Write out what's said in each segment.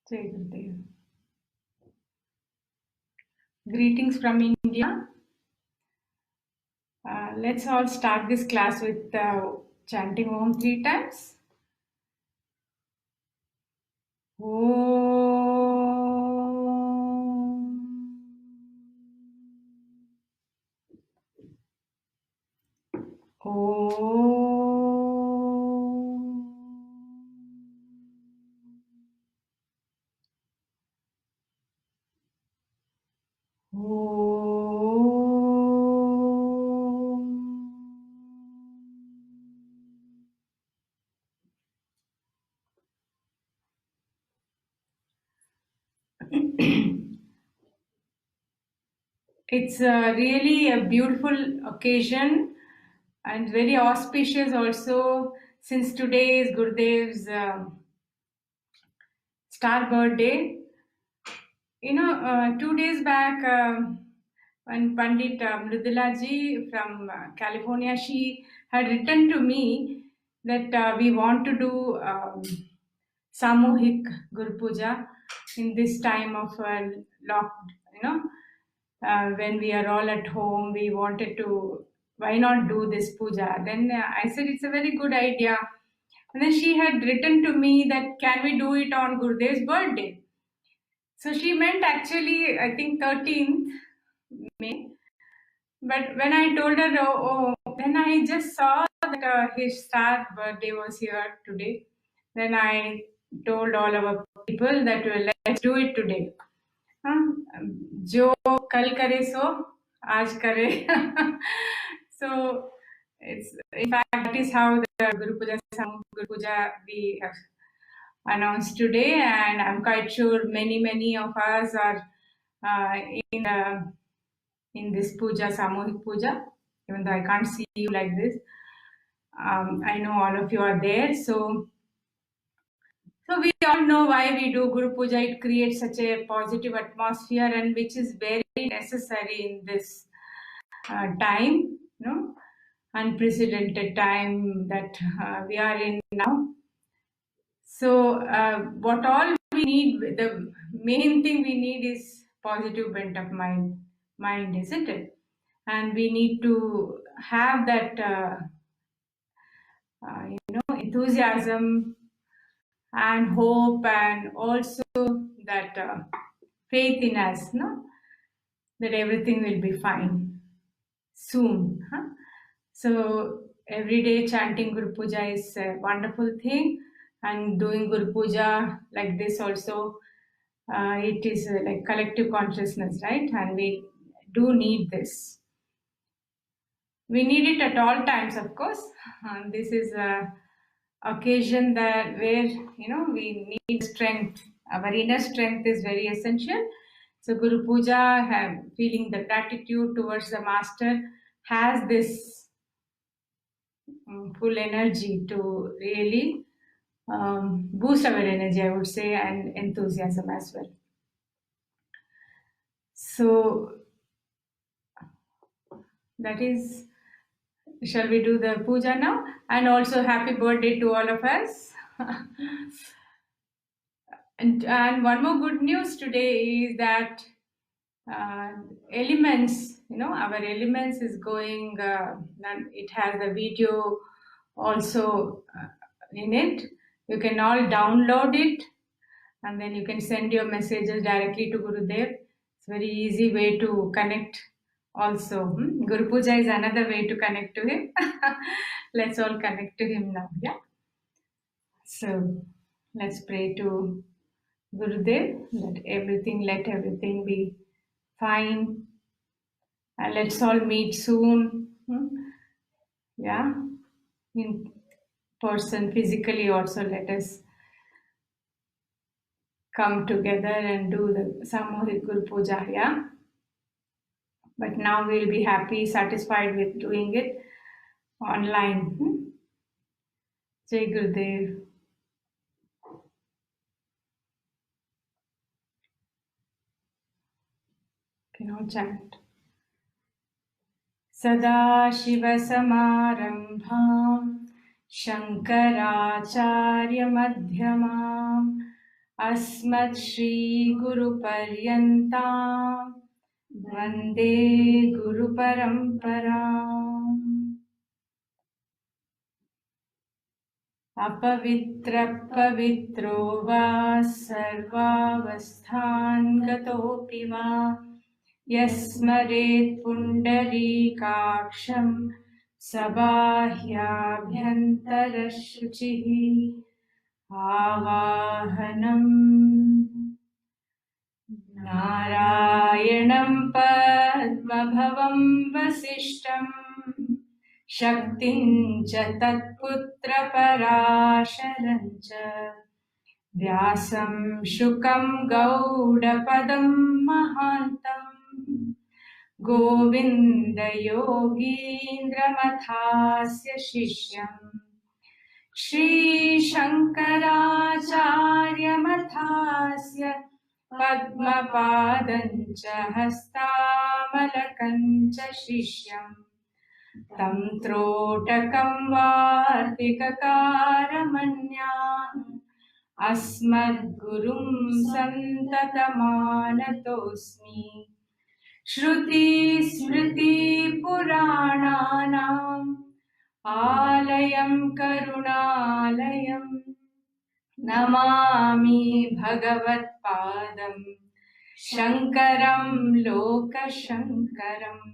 Jai Gurudev. Greetings from India. Let's all start this class with chanting Om 3 times. It's really a beautiful occasion and very auspicious also, since today is Gurudev's star birthday. 2 days back, when Pandit Mridula ji from California, she had written to me that we want to do Samuhik Guru Puja in this time of you know, when we are all at home. We wanted to, why not do this puja? Then I said it's a very good idea. And then she had written to me that can we do it on Gurudev's birthday? So she meant actually, I think 13th May. But when I told her, then I just saw that his star birthday was here today. Then I told all our people that let's do it today. जो कल करे सो आज करे. So it's, in fact, that is how the Guru Puja we have announced today, and I'm quite sure many of us are in this puja, Samuhik Puja, even though I can't see you like this. I know all of you are there. So we all know why we do Guru Puja. It creates such a positive atmosphere, and which is very necessary in this time, unprecedented time that we are in now. So what all we need, the main thing we need is positive bent of mind, isn't it? And we need to have that enthusiasm and hope, and also that faith in us, that everything will be fine soon. So every day chanting Guru Puja is a wonderful thing, and doing Guru Puja like this also, it is like collective consciousness, right? And we do need this. We need it at all times, of course. This is a occasion that where we need strength. Our inner strength is very essential. So Guru Puja, feeling the gratitude towards the master, has this full energy to really boost our energy, I would say, and enthusiasm as well. So that is, shall we do the puja now? And also happy birthday to all of us. And one more good news today is that Elements, our Elements is going, and it has a video also in it. You can all download it, and then you can send your messages directly to Gurudev. It's a very easy way to connect also. Guru Puja is another way to connect to him. Let's all connect to him now, yeah? So let's pray to Gurudev, let everything be fine, and let's all meet soon. Yeah, in person, physically also. Let us come together and do the Samuhik Guru Puja. Yeah, but now we'll be happy, satisfied with doing it online. Jai Gurudev. Can all chant. सदाशिवसमारम्भां शङ्कराचार्यमध्यमाम् अस्मत् श्री गुरुपर्यन्तां वन्दे गुरुपरम्पराम्। अपवित्रपवित्रो वा सर्वावस्थान् गतोऽपि वा यस्मरेत् पुण्डरीकाक्षं सबाह्याभ्यन्तरशुचिः आवाहनम् नारायणं पद्मभवं वसिष्ठं शक्तिं च तत्पुत्रपराशरं च व्यासं शुकं गौडपदं महान्तम् गोविन्दयोगीन्द्रमथास्य शिष्यम् श्रीशङ्कराचार्यमथास्य पद्मपादं च हस्तामलकं च शिष्यम् तं त्रोटकं वार्तिककारमन्यान् अस्मद्गुरुं सन्ततमानतोऽस्मि। श्रुतिस्मृतिपुराणानाम् आलयं करुणालयं नमामि भगवत्पादं शङ्करं लोकशङ्करम्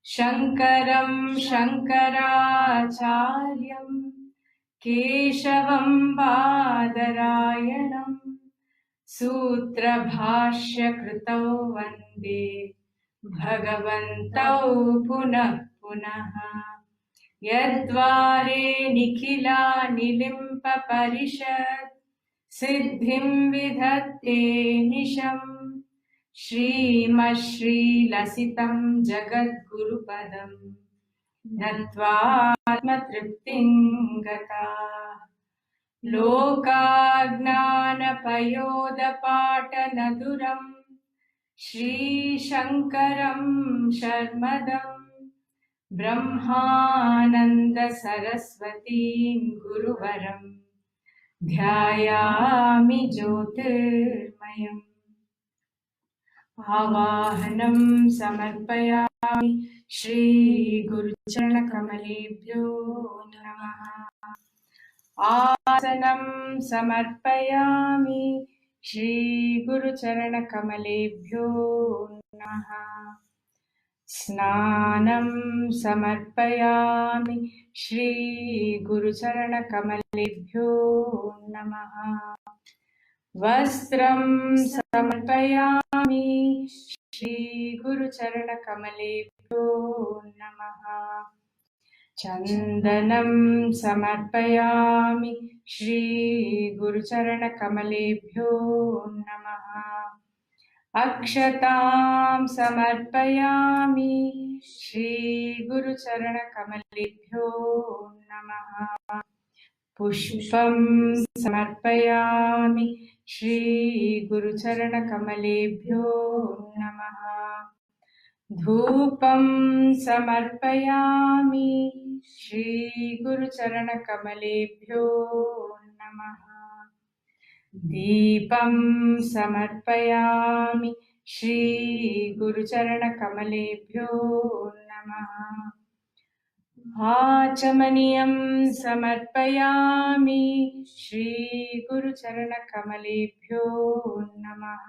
शङ्करं शङ्कराचार्यं केशवं बादरायणं सूत्रभाष्यकृतौ वन्दे भगवन्तौ पुनः पुनः। यद्वारे निखिलानिलिम्पपरिषत् सिद्धिं विधत्ते निशम् श्रीमश्रीलसितं जगद्गुरुपदं नत्वात्मतृप्तिं गता लोकाज्ञानपयोदपाटनदुरं श्रीशङ्करं शर्मदं ब्रह्मानन्दसरस्वतीं गुरुवरं ध्यायामि ज्योतिर्मयम्। आवाहनं समर्पयामि श्रीगुरुचरणकमलेभ्यो नमः। आसनं समर्पयामि श्रीगुरुचरणकमलेभ्यो नमः। स्नानं समर्पयामि श्रीगुरुचरणकमलेभ्यो नमः। वस्त्रं समर्पयामि श्रीगुरुचरणकमलेभ्यो नमः। चन्दनं समर्पयामि श्रीगुरुचरणकमलेभ्यो नमः। अक्षतां समर्पयामि श्रीगुरुचरणकमलेभ्यो नमः। पुष्पं समर्पयामि श्रीगुरुचरणकमलेभ्यो नमः। धूपं समर्पयामि श्रीगुरुचरणकमलेभ्यो नमः। दीपं समर्पयामि श्रीगुरुचरणकमलेभ्यो नमः। आचमनीयं समर्पयामि श्रीगुरुचरणकमलेभ्यो नमः।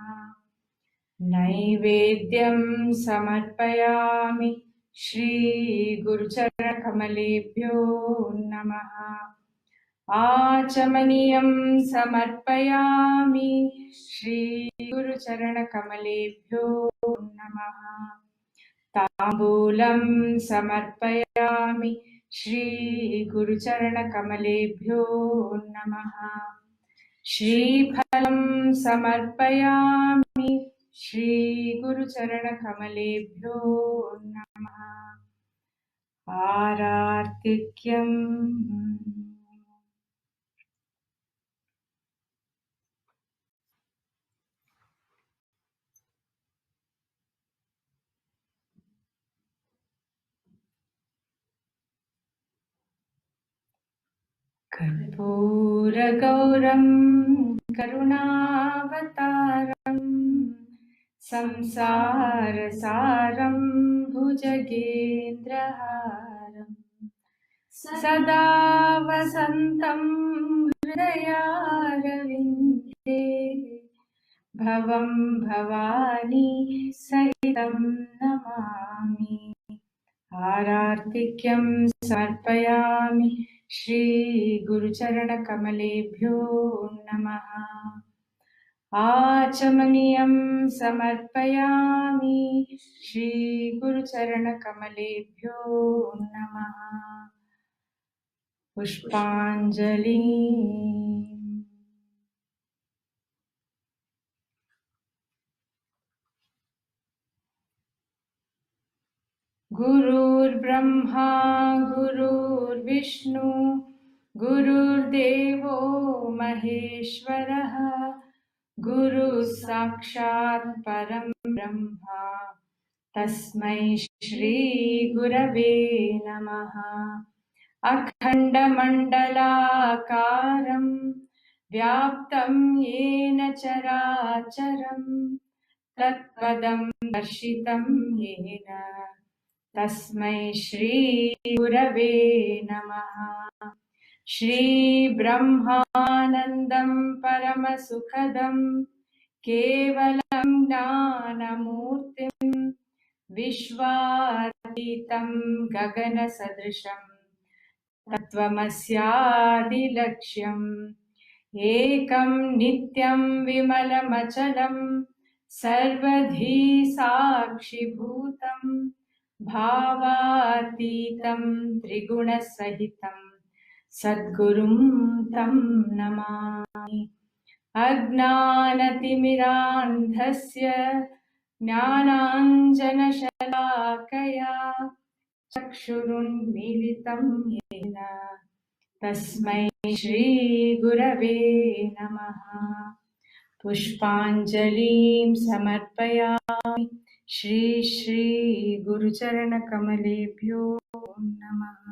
नैवेद्यं समर्पयामि श्रीगुरुचरणकमलेभ्यो नमः। आचमनीयं समर्पयामि श्रीगुरुचरणकमलेभ्यो नमः। ताम्बूलं समर्पयामि श्रीगुरुचरणकमलेभ्यो नमः। श्रीफलं समर्पयामि श्रीगुरुचरणकमलेभ्यो नमः। आरार्तिक्यम् कर्पूरगौरं करुणावतारम् संसारसारं भुजगेन्द्रहारम् सदा वसन्तं हृदयारविन्दे भवं भवानी सहितं नमामि। आरार्तिक्यं समर्पयामि श्रीगुरुचरणकमलेभ्यो नमः। आचमनीयं समर्पयामि श्रीगुरुचरणकमलेभ्यो नमः। पुष्पाञ्जलि। गुरुर्ब्रह्मा गुरुर्विष्णु गुरुर्देवो महेश्वरः गुरुः साक्षात् परं ब्रह्मा तस्मै श्री गुरवे नमः। अखण्डमण्डलाकारं व्याप्तं येन चराचरं तत्पदं दर्शितं येन तस्मै श्री गुरवे नमः। श्रीब्रह्मानन्दं परमसुखदं केवलं ज्ञानमूर्तिं विश्वातीतं गगनसदृशं तत्त्वमस्यादिलक्ष्यम् एकं नित्यं विमलमचलं सर्वधी साक्षिभूतं भावातीतं त्रिगुणसहितं सद्गुरुं तं नमामि। अज्ञानतिमिरान्धस्य ज्ञानाञ्जनशलाकया चक्षुरुन्मीलितं येन तस्मै श्रीगुरवे नमः। पुष्पाञ्जलिं समर्पयामि श्री गुरुचरणकमलेभ्यो नमः।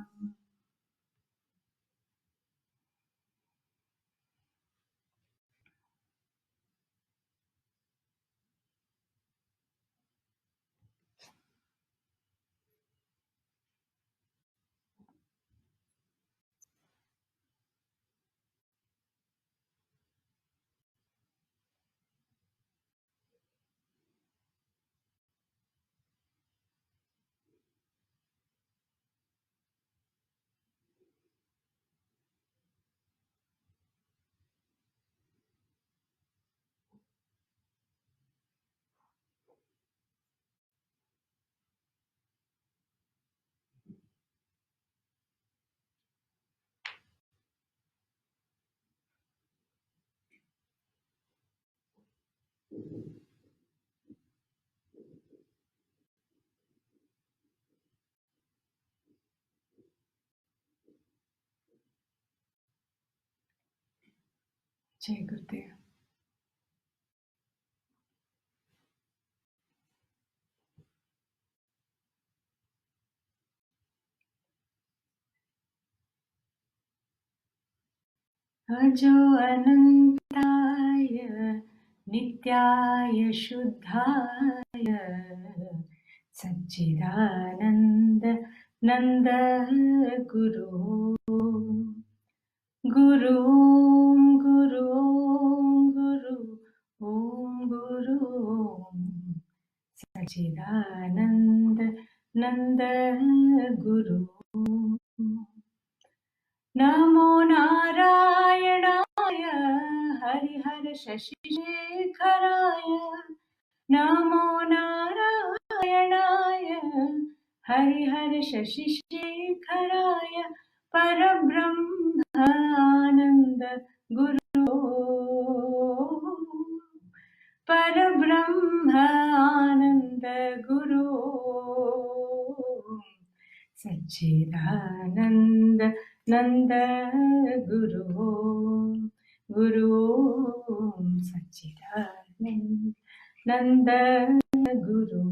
जय गुरुदेव। अजो अनन्ताय नित्याय शुद्धाय सच्चिदानन्द नन्द गुरु गुरु गुरु गुरु ॐ गुरु सच्चिदानन्द नन्द गुरु। नमो नारायणाय हरिहर शशिशेखराय नमो नारायणाय हरिहर शशिशेखराय परब्रह्मानन्द गुरु परब्रह्मानन्द गुरु सच्चिदानन्द नन्द गुरु गुरु सच्चिदानन्द नन्द गुरु।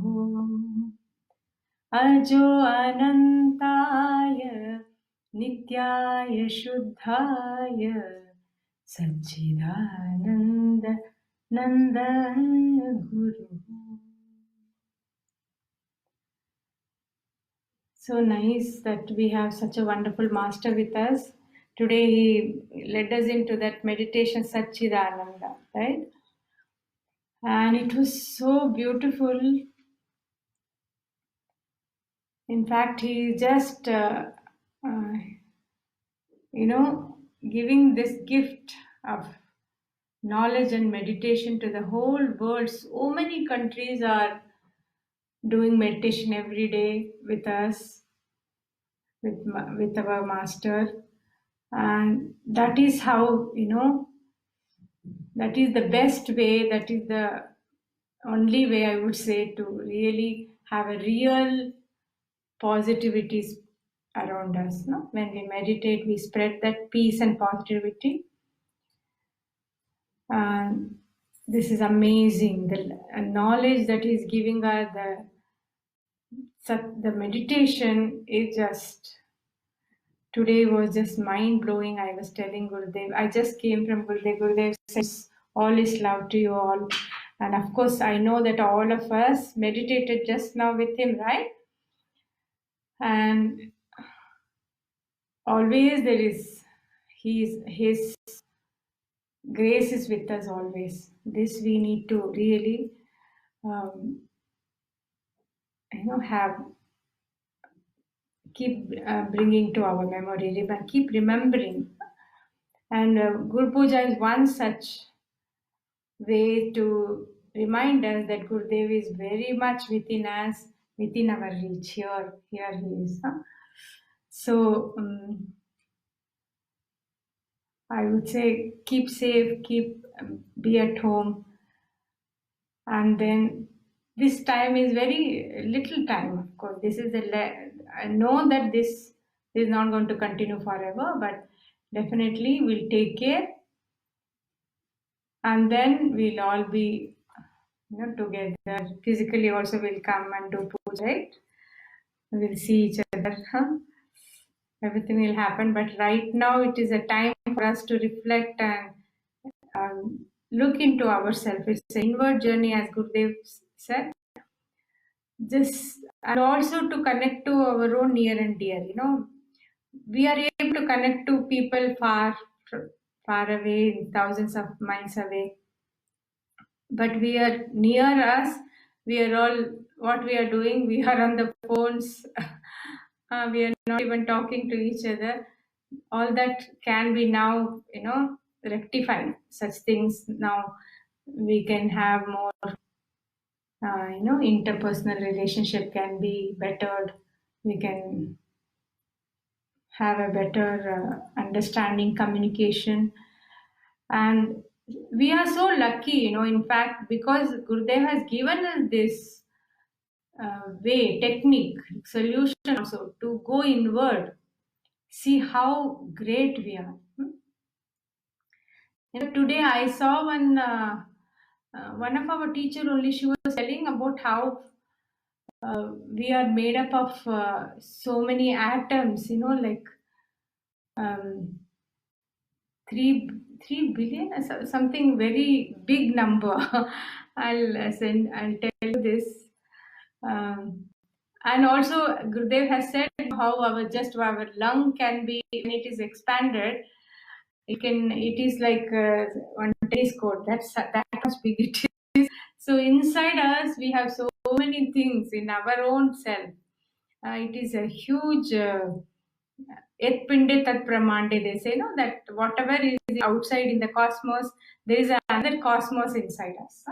अजो अनन्ताय नित्याय शुद्धाय Satchidananda Nanda Guru. So nice that we have such a wonderful master with us. Today he led us into that meditation Satchidananda, right? And it was so beautiful. In fact, he just, uh, giving this gift of knowledge and meditation to the whole world. So many countries are doing meditation every day with us, with our master. And that is how, that is the best way, that is the only way I would say to really have a real positivity around us. No? When we meditate, we spread that peace and positivity. And this is amazing. The knowledge that is giving us, the meditation is just, today was just mind blowing. I was telling Gurudev, I just came from Gurudev. Gurudev says, all is love to you all. And of course, I know that all of us meditated just now with him, right? And always there is, his grace is with us always. This we need to really, keep bringing to our memory, keep remembering. And Guru Puja is one such way to remind us that Gurudev is very much within us, within our reach. Here he is. So I would say keep safe, be at home, and then this time is very little time. Of course, this is I know that this is not going to continue forever, but definitely we'll take care, and then we'll all be together. Physically also we'll come and do puja, right? We'll see each other. Everything will happen, but right now it is a time for us to reflect and look into ourselves. It's an inward journey, as Gurudev said. And also to connect to our own near and dear. We are able to connect to people far away, thousands of miles away. But we are near us. We are all, what we are doing, we are on the phones. We are not even talking to each other. All that can be now, rectified. Such things now we can have more, interpersonal relationship can be bettered. We can have a better understanding, communication. And we are so lucky, in fact, because Gurudev has given us this way, technique, solution also to go inward, see how great we are. Today I saw one of our teacher only, she was telling about how we are made up of so many atoms, like 3 billion, something very big number. I'll tell you this. And also Gurudev has said how our lung can be, when it is expanded, it is like one tennis court. That much big it is. So inside us we have so many things in our own self. It is a huge et pinde tat pramande, they say, that whatever is outside in the cosmos, there is another cosmos inside us.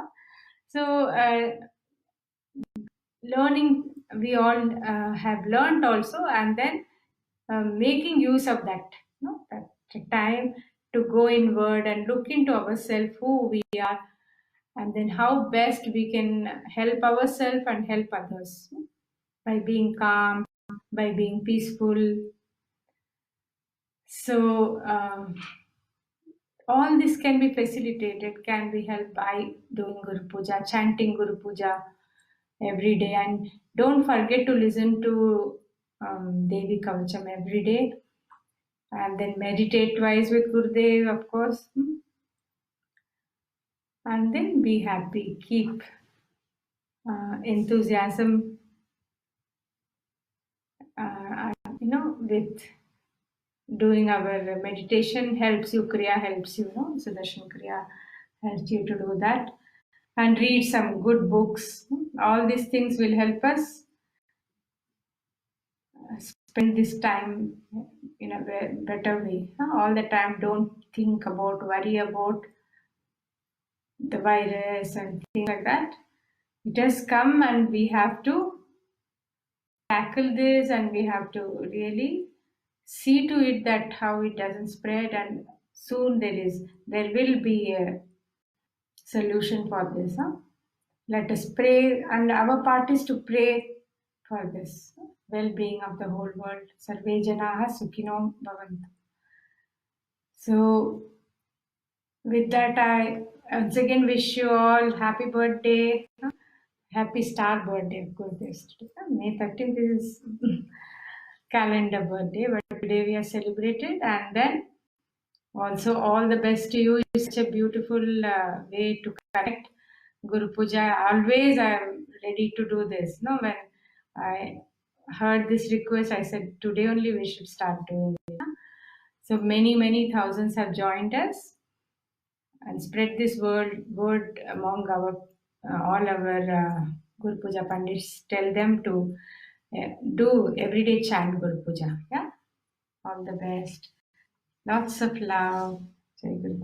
So learning, we all have learned also, and then making use of that, that time to go inward and look into ourselves, who we are, and then how best we can help ourselves and help others by being calm, by being peaceful. So all this can be facilitated, can be helped by doing Guru Puja, chanting Guru Puja every day, and don't forget to listen to Devi Kavacham every day, and then meditate twice with Gurudev, of course. and then be happy. Keep enthusiasm, with doing our meditation helps you, Kriya helps you, Sudarshan Kriya helps you to do that. And read some good books. All these things will help us spend this time in a better way. All the time, don't think about, worry about the virus and things like that. It has come and we have to tackle this, and we have to really see to it that how it doesn't spread, and soon there will be a solution for this. Let us pray, and our part is to pray for this well-being of the whole world. Sarve janaha sukhino bhavantu. So with that, I once again wish you all happy birthday. Happy star birthday, of course. May 13th is calendar birthday, but today we are celebrated. And then also all the best to you. It's such a beautiful way to connect. Guru Puja. Always I am ready to do this. No, when I heard this request, I said today only we should start doing it. So many thousands have joined us and spread this word among our all our Guru Puja Pandits. Tell them to do everyday chant Guru Puja. Yeah, all the best. Lots of love. Jai Guru.